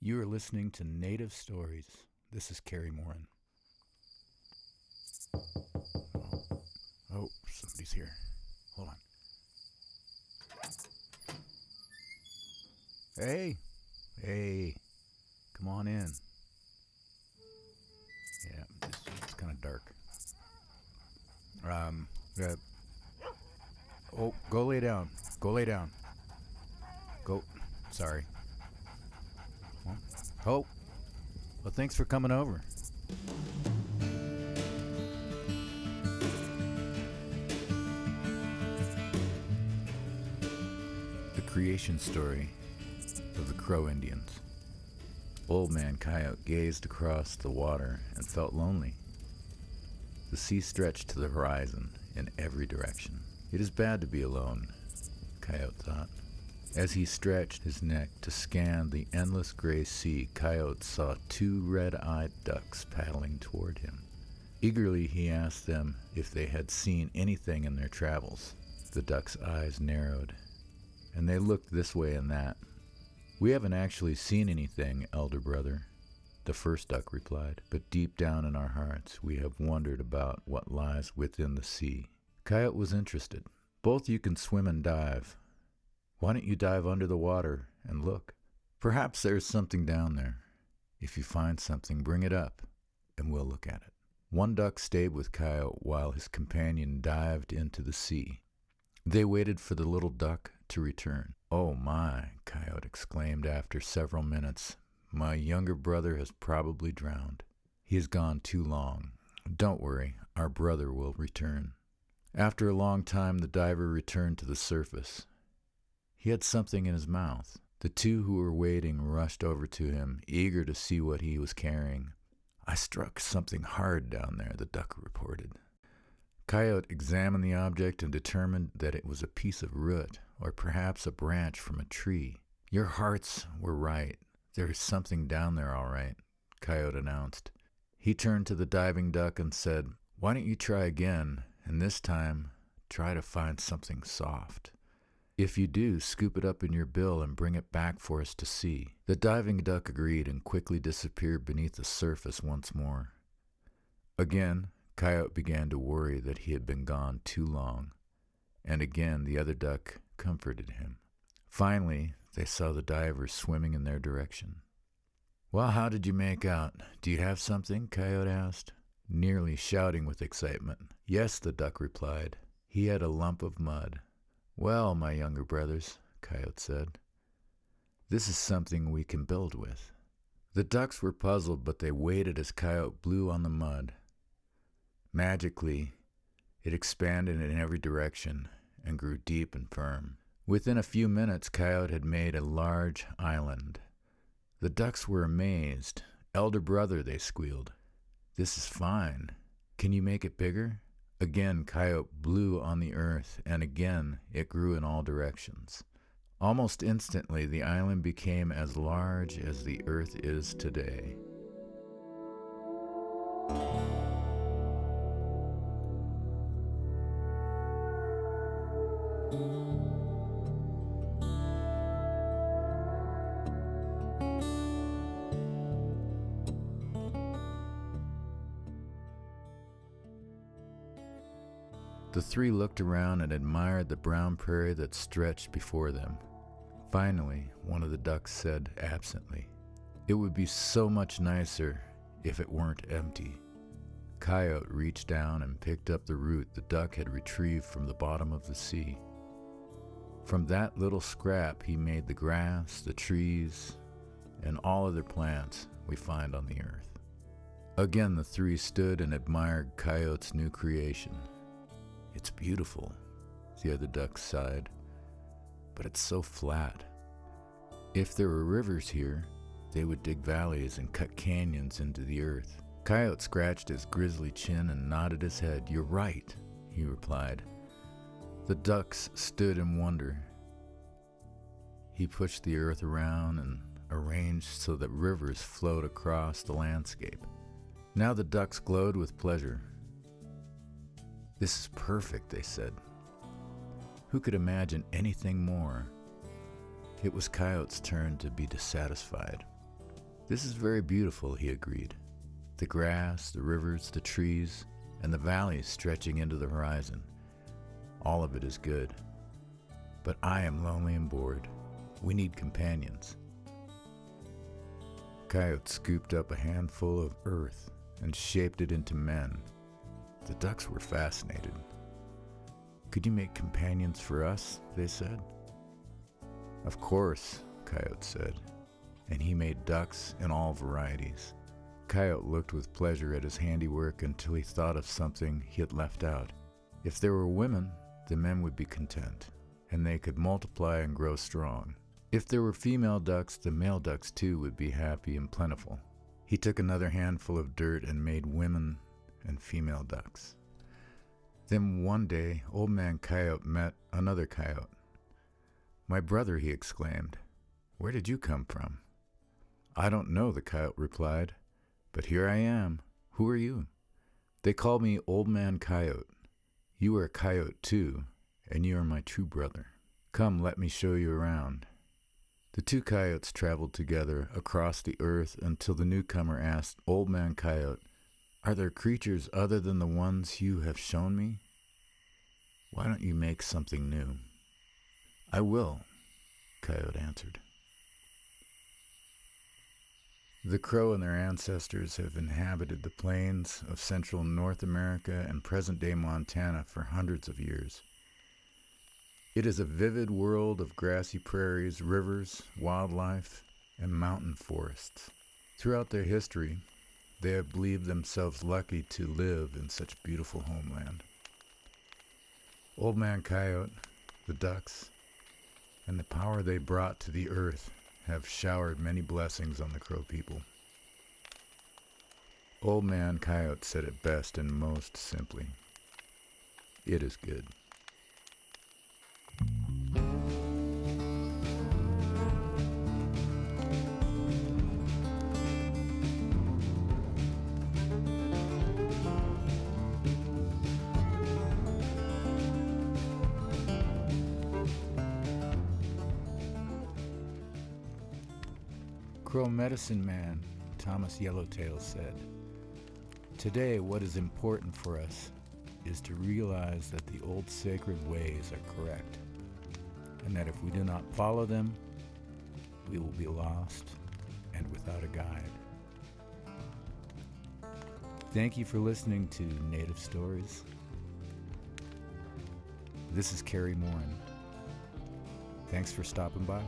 You are listening to Native Stories. This is Cary Morin. Oh, somebody's here. Hold on. Hey, come on in. Yeah, it's kind of dark. Go lay down. Go. Sorry. Well, thanks for coming over. The creation story of the Crow Indians. Old Man Coyote gazed across the water and felt lonely. The sea stretched to the horizon in every direction. It is bad to be alone, Coyote thought. As he stretched his neck to scan the endless gray sea, Coyote saw two red-eyed ducks paddling toward him. Eagerly he asked them if they had seen anything in their travels. The ducks' eyes narrowed, and they looked this way and that. "We haven't actually seen anything, elder brother," the first duck replied, "but deep down in our hearts we have wondered about what lies within the sea." Coyote was interested. "Both you can swim and dive. Why don't you dive under the water and look? Perhaps there's something down there. If you find something, bring it up, and we'll look at it." One duck stayed with Coyote while his companion dived into the sea. They waited for the little duck to return. "Oh my," Coyote exclaimed after several minutes. "My younger brother has probably drowned. He has gone too long. Don't worry, our brother will return." After a long time, the diver returned to the surface. He had something in his mouth. The two who were waiting rushed over to him, eager to see what he was carrying. "I struck something hard down there," the duck reported. Coyote examined the object and determined that it was a piece of root, or perhaps a branch from a tree. "Your hearts were right. There is something down there, all right," Coyote announced. He turned to the diving duck and said, "Why don't you try again, and this time try to find something soft? If you do, scoop it up in your bill and bring it back for us to see." The diving duck agreed and quickly disappeared beneath the surface once more. Again, Coyote began to worry that he had been gone too long, and again the other duck comforted him. Finally, they saw the diver swimming in their direction. "Well, how did you make out? Do you have something?" Coyote asked, nearly shouting with excitement. "Yes," the duck replied. "He had a lump of mud." "Well, my younger brothers," Coyote said, "this is something we can build with." The ducks were puzzled, but they waited as Coyote blew on the mud. Magically, it expanded in every direction and grew deep and firm. Within a few minutes, Coyote had made a large island. The ducks were amazed. "Elder brother," they squealed, "this is fine. Can you make it bigger?" Again, Coyote blew on the earth, and again it grew in all directions. Almost instantly, the island became as large as the earth is today. The three looked around and admired the brown prairie that stretched before them. Finally, one of the ducks said absently, "It would be so much nicer if it weren't empty." Coyote reached down and picked up the root the duck had retrieved from the bottom of the sea. From that little scrap he made the grass, the trees, and all other plants we find on the earth. Again the three stood and admired Coyote's new creation. "It's beautiful," the other duck sighed, "but it's so flat. If there were rivers here, they would dig valleys and cut canyons into the earth." Coyote scratched his grizzly chin and nodded his head. "You're right," he replied. The ducks stood in wonder. He pushed the earth around and arranged so that rivers flowed across the landscape. Now the ducks glowed with pleasure. "This is perfect," they said. Who could imagine anything more? It was Coyote's turn to be dissatisfied. "This is very beautiful," he agreed. "The grass, the rivers, the trees, and the valleys stretching into the horizon. All of it is good. But I am lonely and bored. We need companions." Coyote scooped up a handful of earth and shaped it into men. The ducks were fascinated. "Could you make companions for us?" they said. "Of course," Coyote said, and he made ducks in all varieties. Coyote looked with pleasure at his handiwork until he thought of something he had left out. If there were women, the men would be content, and they could multiply and grow strong. If there were female ducks, the male ducks too would be happy and plentiful. He took another handful of dirt and made women and female ducks. Then one day, Old Man Coyote met another coyote. "My brother," he exclaimed. "Where did you come from?" "I don't know," the coyote replied, "but here I am. Who are you?" "They call me Old Man Coyote. You are a coyote too, and you are my true brother. Come, let me show you around." The two coyotes traveled together across the earth until the newcomer asked Old Man Coyote, "Are there creatures other than the ones you have shown me? Why don't you make something new?" "I will," Coyote answered. The Crow and their ancestors have inhabited the plains of central North America and present-day Montana for hundreds of years. It is a vivid world of grassy prairies, rivers, wildlife, and mountain forests. Throughout their history, they have believed themselves lucky to live in such beautiful homeland. Old Man Coyote, the ducks, and the power they brought to the earth have showered many blessings on the Crow people. Old Man Coyote said it best and most simply. It is good. Crow medicine man Thomas Yellowtail said, "Today what is important for us is to realize that the old sacred ways are correct, and that if we do not follow them, we will be lost and without a guide." Thank you for listening to Native Stories. This is Cary Morin. Thanks for stopping by.